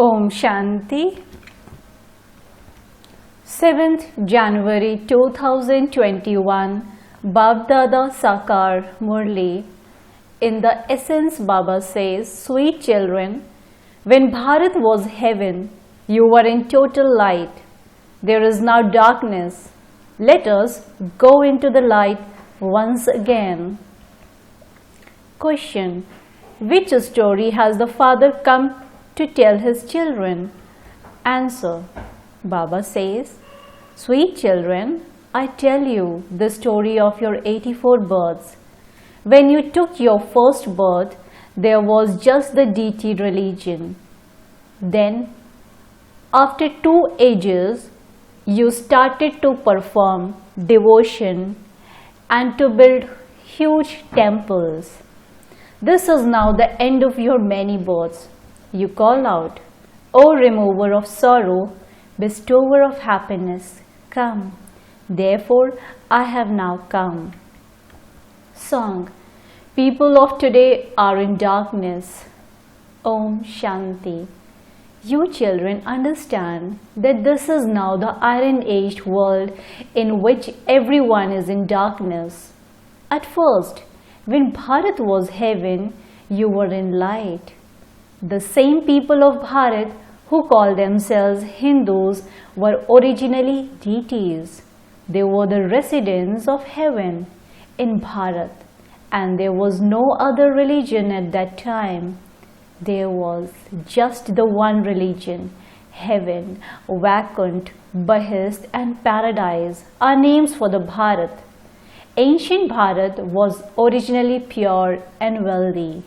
Om Shanti. 7th January 2021 Babdada Sakar Murli. In the essence, Baba says, sweet children, when Bharat was heaven, you were in total light. There is now darkness. Let us go into the light once again. Question: which story has the father come to tell his children? Answer: Baba says, sweet children, I tell you the story of your 84 births. When you took your first birth, there was just the deity religion. Then, after 2 ages, you started to perform devotion and to build huge temples. This is now the end of your many births. You call out, O remover of sorrow, bestower of happiness, come. Therefore, I have now come. Song: people of today are in darkness. Om Shanti. You children understand that this is now the iron-aged world in which everyone is in darkness. At first, when Bharat was heaven, you were in light. The same people of Bharat who call themselves Hindus were originally deities. They were the residents of heaven in Bharat, and there was no other religion at that time. There was just the one religion. Heaven, Vaikuntha, Bahist and Paradise are names for the Bharat. Ancient Bharat was originally pure and wealthy.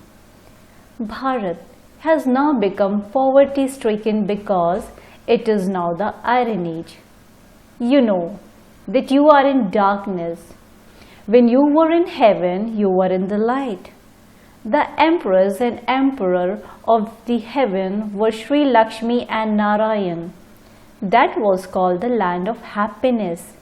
Bharat has now become poverty-stricken because it is now the Iron Age. You know that you are in darkness. When you were in heaven, you were in the light. The empress and emperor of the heaven were Sri Lakshmi and Narayan. That was called the land of happiness.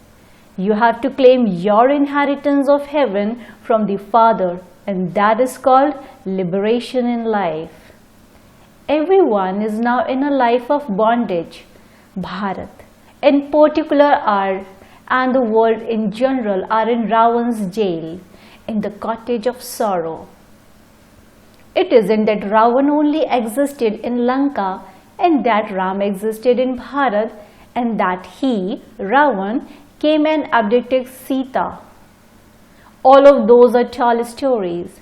You have to claim your inheritance of heaven from the Father, and that is called liberation in life. Everyone is now in a life of bondage. Bharat, in particular, and the world in general are in Ravan's jail, in the cottage of sorrow. It isn't that Ravan only existed in Lanka and that Ram existed in Bharat and that he, Ravan, came and abducted Sita. All of those are tall stories.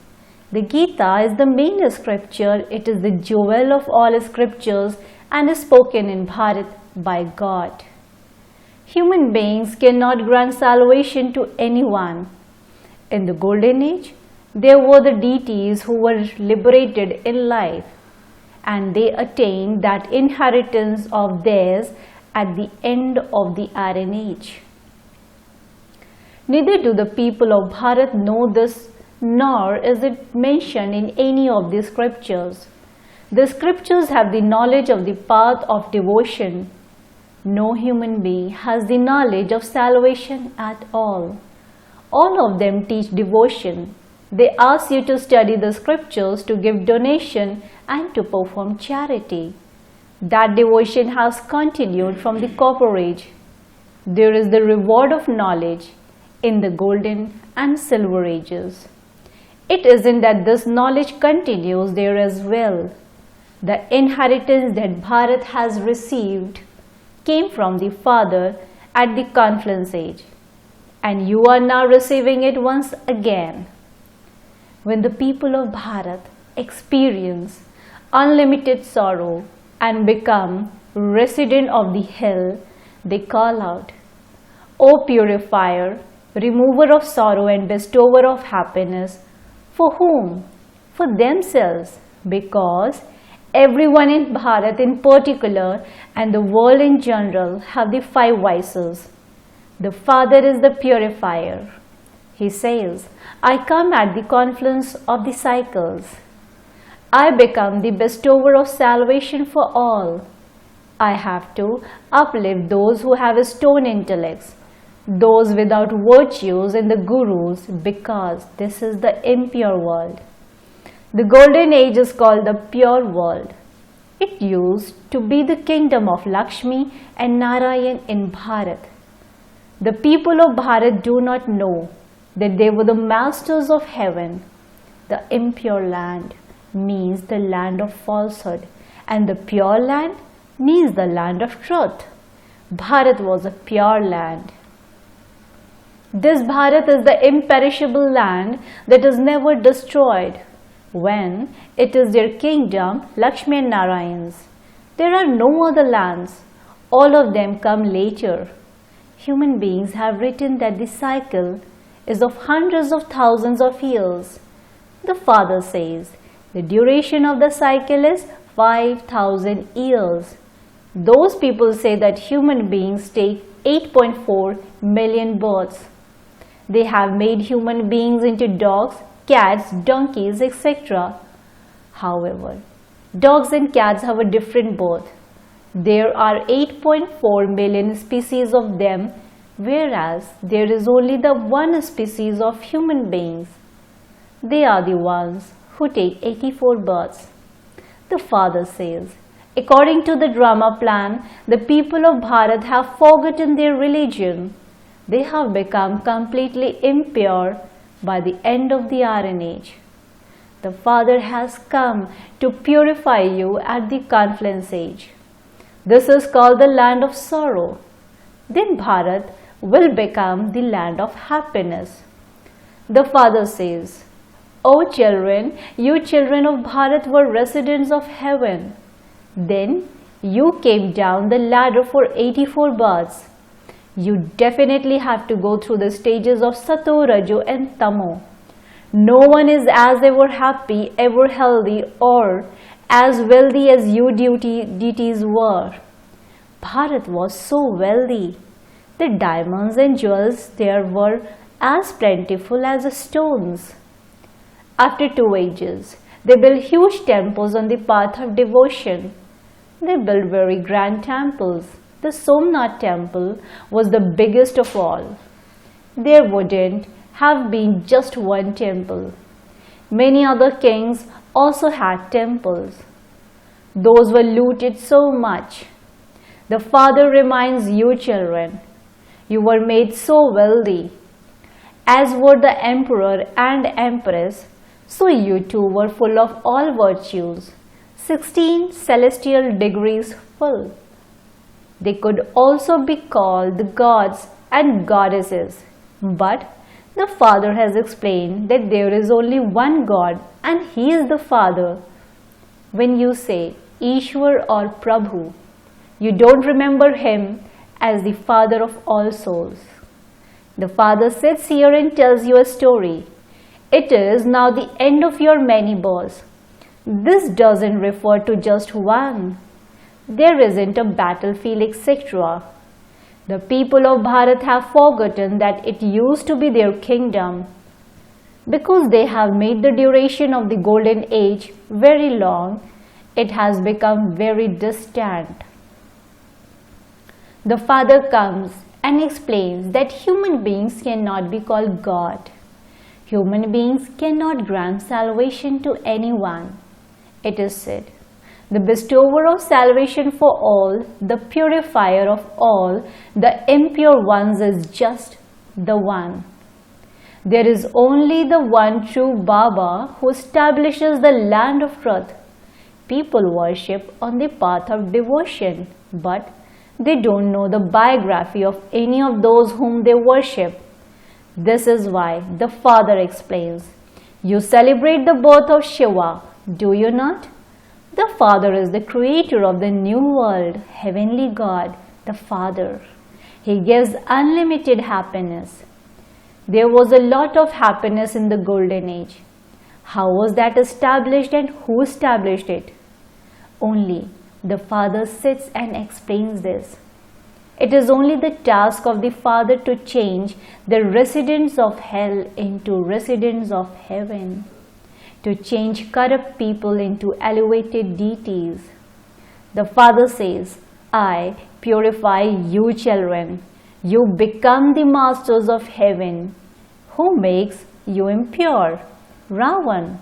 The Gita is the main scripture. It is the jewel of all scriptures and is spoken in Bharat by God. Human beings cannot grant salvation to anyone. In the Golden Age, there were the deities who were liberated in life, and they attained that inheritance of theirs at the end of the Iron Age. Neither do the people of Bharat know this, nor is it mentioned in any of the scriptures. The scriptures have the knowledge of the path of devotion. No human being has the knowledge of salvation at all. All of them teach devotion. They ask you to study the scriptures, to give donation and to perform charity. That devotion has continued from the Copper Age. There is the reward of knowledge in the Golden and Silver Ages. It isn't that this knowledge continues there as well. The inheritance that Bharat has received came from the Father at the Confluence Age, and you are now receiving it once again. When the people of Bharat experience unlimited sorrow and become resident of the hell, they call out, O purifier, remover of sorrow and bestower of happiness. For whom? For themselves, because everyone in Bharat in particular and the world in general have the 5 vices. The Father is the purifier. He says, I come at the confluence of the cycles. I become the bestower of salvation for all. I have to uplift those who have stone intellects, those without virtues and the gurus, because this is the impure world. The Golden Age is called the pure world. It used to be the kingdom of Lakshmi and Narayan in Bharat. The people of Bharat do not know that they were the masters of heaven. The impure land means the land of falsehood, and the pure land means the land of truth. Bharat was a pure land. This Bharat is the imperishable land that is never destroyed. When it is their kingdom, Lakshmi and Narayan's. There are no other lands. All of them come later. Human beings have written that the cycle is of hundreds of thousands of years. The Father says the duration of the cycle is 5,000 years. Those people say that human beings take 8.4 million births. They have made human beings into dogs, cats, donkeys, etc. However, dogs and cats have a different birth. There are 8.4 million species of them, whereas there is only the one species of human beings. They are the ones who take 84 births. The Father says, according to the drama plan, the people of Bharat have forgotten their religion. They have become completely impure by the end of the Iron Age. The Father has come to purify you at the Confluence Age. This is called the land of sorrow. Then Bharat will become the land of happiness. The Father says, O children, you children of Bharat were residents of heaven. Then you came down the ladder for 84 births. You definitely have to go through the stages of Sato, Rajo and Tamo. No one is as ever happy, ever healthy or as wealthy as you deities were. Bharat was so wealthy. The diamonds and jewels there were as plentiful as the stones. After 2 ages, they built huge temples on the path of devotion. They built very grand temples. The Somnath temple was the biggest of all. There wouldn't have been just one temple. Many other kings also had temples. Those were looted so much. The Father reminds you children, you were made so wealthy. As were the emperor and empress, so you too were full of all virtues, 16 celestial degrees full. They could also be called the gods and goddesses, but the Father has explained that there is only one God and He is the Father. When you say Ishwar or Prabhu, you don't remember Him as the Father of all souls. The Father sits here and tells you a story. It is now the end of your many births. This doesn't refer to just one. There isn't a battlefield, etc. The people of Bharat have forgotten that it used to be their kingdom. Because they have made the duration of the golden age very long, it has become very distant. The Father comes and explains that human beings cannot be called God. Human beings cannot grant salvation to anyone. It is said, the bestower of salvation for all, the purifier of all, the impure ones is just the one. There is only the one true Baba who establishes the land of truth. People worship on the path of devotion, but they don't know the biography of any of those whom they worship. This is why the Father explains, you celebrate the birth of Shiva, do you not? The Father is the creator of the new world, heavenly God, the Father. He gives unlimited happiness. There was a lot of happiness in the golden age. How was that established and who established it? Only the Father sits and explains this. It is only the task of the Father to change the residents of hell into residents of heaven, to change corrupt people into elevated deities. The Father says, I purify you children. You become the masters of heaven. Who makes you impure? Ravan.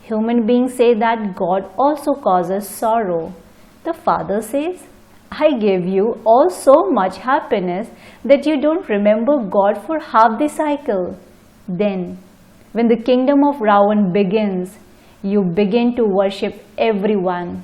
Human beings say that God also causes sorrow. The father says, I gave you all so much happiness that you don't remember God for half the cycle. Then, when the kingdom of Ravan begins, you begin to worship everyone.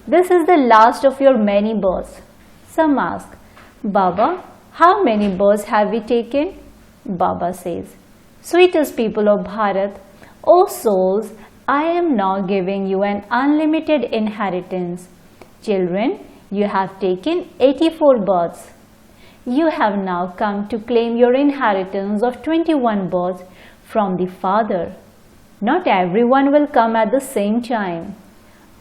This is the last of your many births. Some ask, Baba, how many births have we taken? Baba says, Sweetest people of Bharat, O souls, I am now giving you an unlimited inheritance. Children, you have taken 84 births. You have now come to claim your inheritance of 21 births from the Father. Not everyone will come at the same time.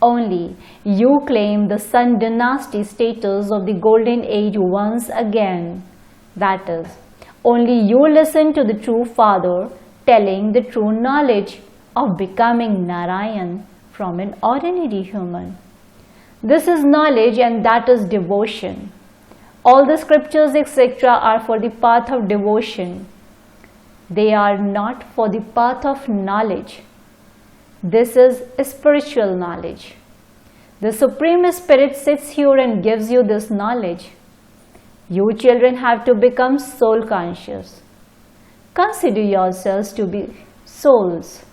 Only you claim the Sun dynasty status of the Golden Age once again. That is, only you listen to the true Father telling the true knowledge of becoming Narayan from an ordinary human. This is knowledge and that is devotion. All the scriptures etc. are for the path of devotion. They are not for the path of knowledge. This is spiritual knowledge. The Supreme Spirit sits here and gives you this knowledge. You children have to become soul conscious. Consider yourselves to be souls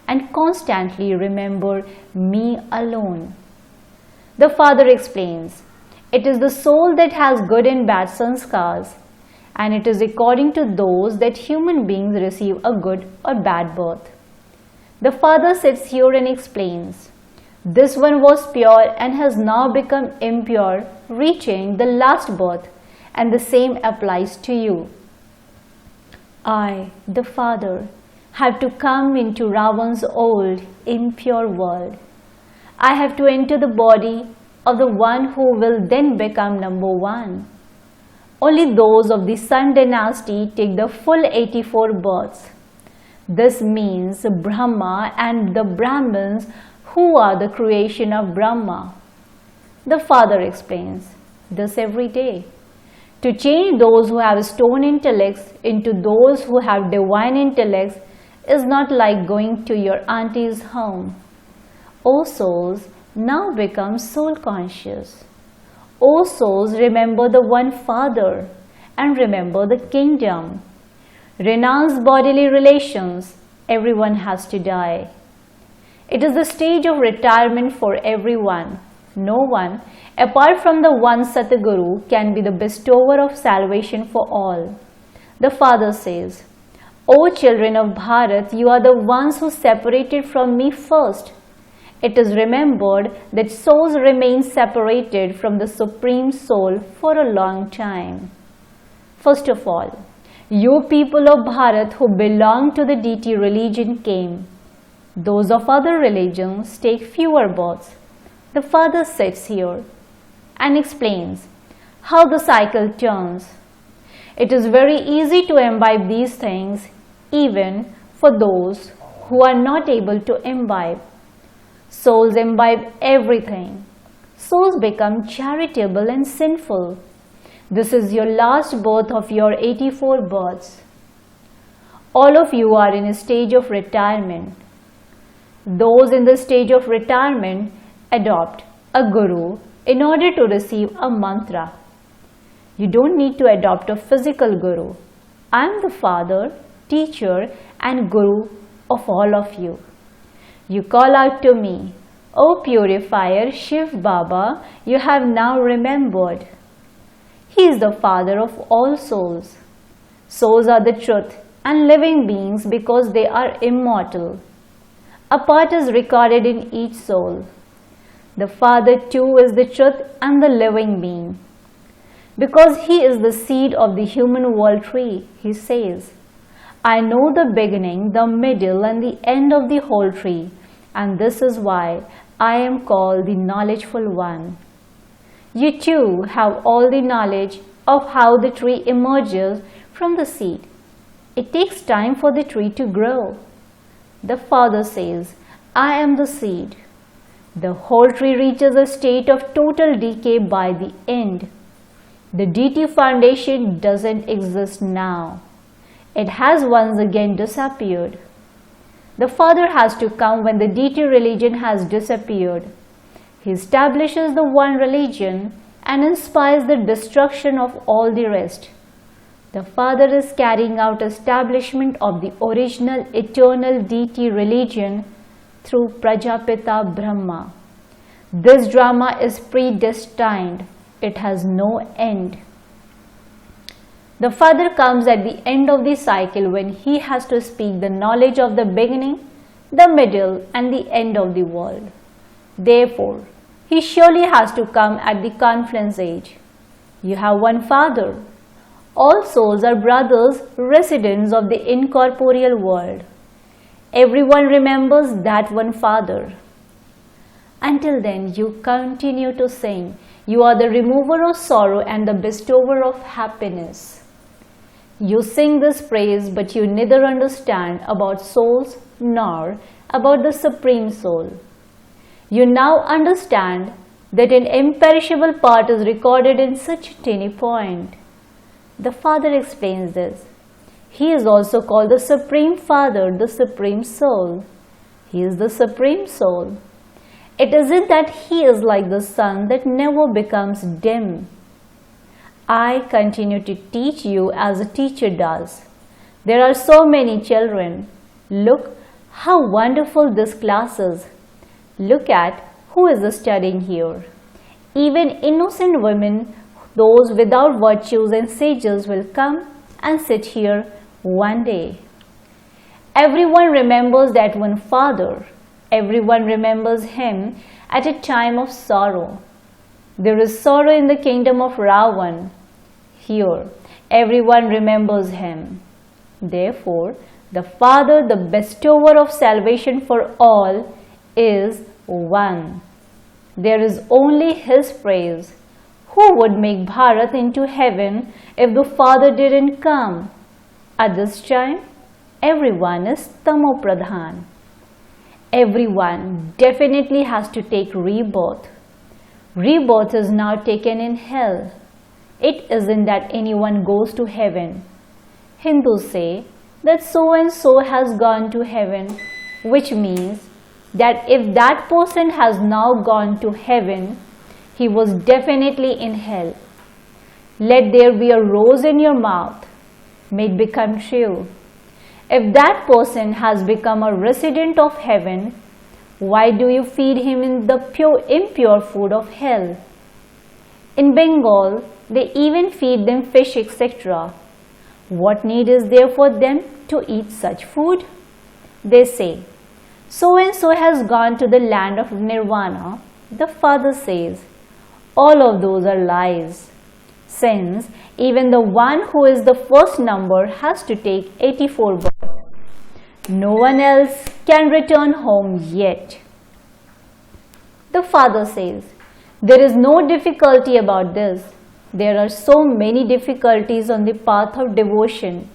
and constantly remember me alone. The Father explains, it is the soul that has good and bad sanskars, and it is according to those that human beings receive a good or bad birth. The Father sits here and explains, this one was pure and has now become impure, reaching the last birth, and the same applies to you. I, the Father, have to come into Ravan's old, impure world. I have to enter the body of the one who will then become number one. Only those of the Sun dynasty take the full 84 births. This means Brahma and the Brahmins who are the creation of Brahma. The Father explains this every day. To change those who have stone intellects into those who have divine intellects is not like going to your auntie's home. O souls, now become soul conscious. O souls, remember the one Father and remember the kingdom. Renounce bodily relations. Everyone has to die. It is the stage of retirement for everyone. No one, apart from the one Satguru, can be the bestower of salvation for all. The Father says, O children of Bharat, you are the ones who separated from me first. It is remembered that souls remain separated from the Supreme Soul for a long time. First of all, you people of Bharat who belong to the deity religion came. Those of other religions take fewer births. The Father sits here and explains how the cycle turns. It is very easy to imbibe these things even for those who are not able to imbibe. Souls imbibe everything. Souls become charitable and sinful. This is your last birth of your 84 births. All of you are in a stage of retirement. Those in the stage of retirement adopt a guru in order to receive a mantra. You don't need to adopt a physical guru. I am the Father, teacher and guru of all of you. You call out to me, O purifier Shiv Baba, you have now remembered. He is the Father of all souls. Souls are the truth and living beings because they are immortal. A part is recorded in each soul. The Father too is the truth and the living being. Because he is the seed of the human world tree, he says, I know the beginning, the middle and the end of the whole tree, and this is why I am called the knowledgeful one. You too have all the knowledge of how the tree emerges from the seed. It takes time for the tree to grow. The Father says, I am the seed. The whole tree reaches a state of total decay by the end. The deity foundation doesn't exist now. It has once again disappeared. The Father has to come when the deity religion has disappeared. He establishes the one religion and inspires the destruction of all the rest. The Father is carrying out establishment of the original eternal deity religion through Prajapita Brahma. This drama is predestined. It has no end. The Father comes at the end of the cycle when he has to speak the knowledge of the beginning, the middle and the end of the world. Therefore, he surely has to come at the confluence age. You have one Father. All souls are brothers, residents of the incorporeal world. Everyone remembers that one Father. Until then, you continue to sing. You are the remover of sorrow and the bestower of happiness. You sing this praise, but you neither understand about souls nor about the Supreme Soul. You now understand that an imperishable part is recorded in such a tiny point. The Father explains this. He is also called the Supreme Father, the Supreme Soul. He is the Supreme Soul. It isn't that he is like the sun that never becomes dim. I continue to teach you as a teacher does. There are so many children. Look how wonderful this class is. Look at who is studying here. Even innocent women, those without virtues and sages will come and sit here one day. Everyone remembers that one Father. Everyone remembers him at a time of sorrow. There is sorrow in the kingdom of Ravan. Here, everyone remembers him. Therefore, the Father, the bestower of salvation for all, is one. There is only his praise. Who would make Bharat into heaven if the Father didn't come? At this time, everyone is Tamo Pradhan. Everyone definitely has to take rebirth. Rebirth is now taken in hell. It isn't that anyone goes to heaven. Hindus say that so and so has gone to heaven, which means that if that person has now gone to heaven, he was definitely in hell. Let there be a rose in your mouth. May it become true. If that person has become a resident of heaven, why do you feed him in the impure food of hell? In Bengal, they even feed them fish, etc. What need is there for them to eat such food? They say, so and so has gone to the land of nirvana. The Father says, all of those are lies, since even the one who is the first number has to take 84 births. No one else can return home yet. The Father says, there is no difficulty about this. There are so many difficulties on the path of devotion.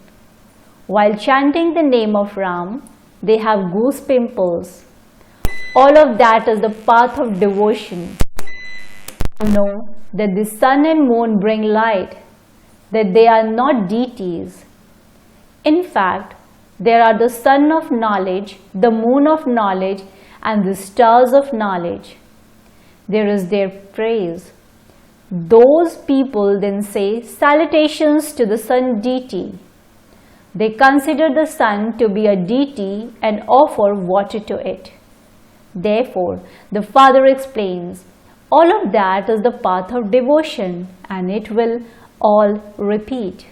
While chanting the name of Ram, they have goose pimples. All of that is the path of devotion. Know that the sun and moon bring light, that they are not deities. In fact, there are the sun of knowledge, the moon of knowledge, and the stars of knowledge. There is their praise. Those people then say salutations to the sun deity. They consider the sun to be a deity and offer water to it. Therefore, the Father explains, all of that is the path of devotion, and it will all repeat.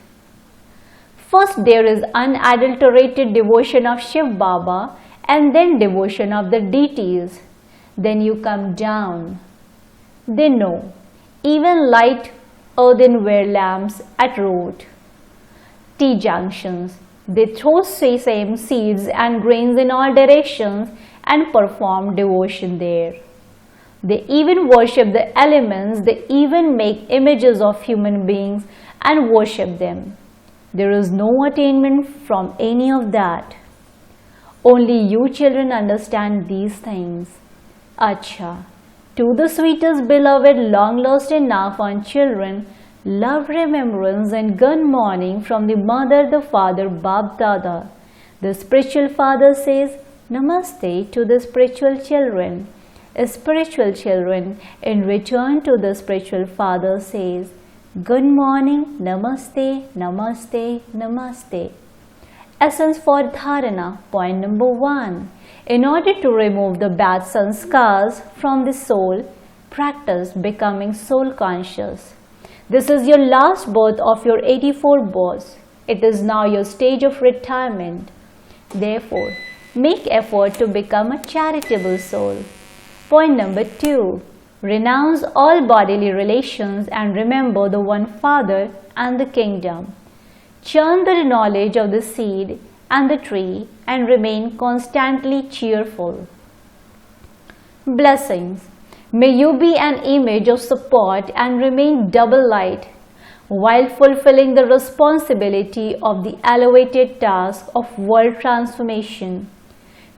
First, there is unadulterated devotion of Shiv Baba, and then devotion of the deities. Then you come down. They know, even light earthenware lamps at road, T-junctions, they throw same seeds and grains in all directions and perform devotion there. They even worship the elements, they even make images of human beings and worship them. There is no attainment from any of that. Only you children understand these things. Acha, to the sweetest beloved long lost enough on children, love, remembrance and good morning from the mother, the father, Bab Dada. The spiritual father says, Namaste to the spiritual children. spiritual children in return to the spiritual father says, Good morning, Namaste, Namaste, Namaste. Essence for Dharana. Point number 1. In order to remove the bad sanskars from the soul, practice becoming soul conscious. This is your last birth of your 84 births. It is now your stage of retirement. Therefore, make effort to become a charitable soul. Point number 2. Renounce all bodily relations and remember the one Father and the kingdom. Churn the knowledge of the seed and the tree and remain constantly cheerful. Blessings. May you be an image of support and remain double light while fulfilling the responsibility of the elevated task of world transformation.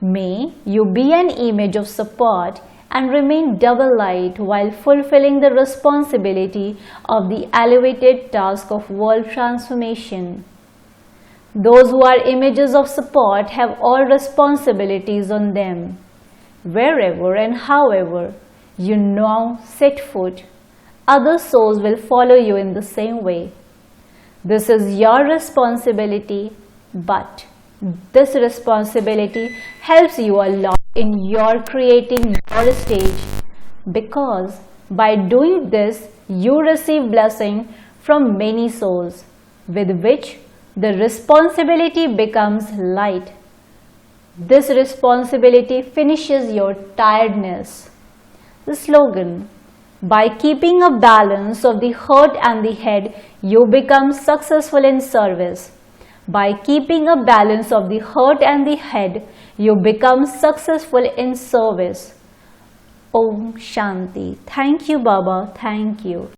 May you be an image of support and remain double light while fulfilling the responsibility of the elevated task of world transformation. Those who are images of support have all responsibilities on them. Wherever and however you now set foot, other souls will follow you in the same way. This is your responsibility, but this responsibility helps you a lot in your creating your stage, because by doing this you receive blessing from many souls, with which the responsibility becomes light. This responsibility finishes your tiredness. The slogan: by keeping a balance of the heart and the head, you become successful in service. By keeping a balance of the heart and the head, you become successful in service. Om Shanti. Thank you, Baba. Thank you.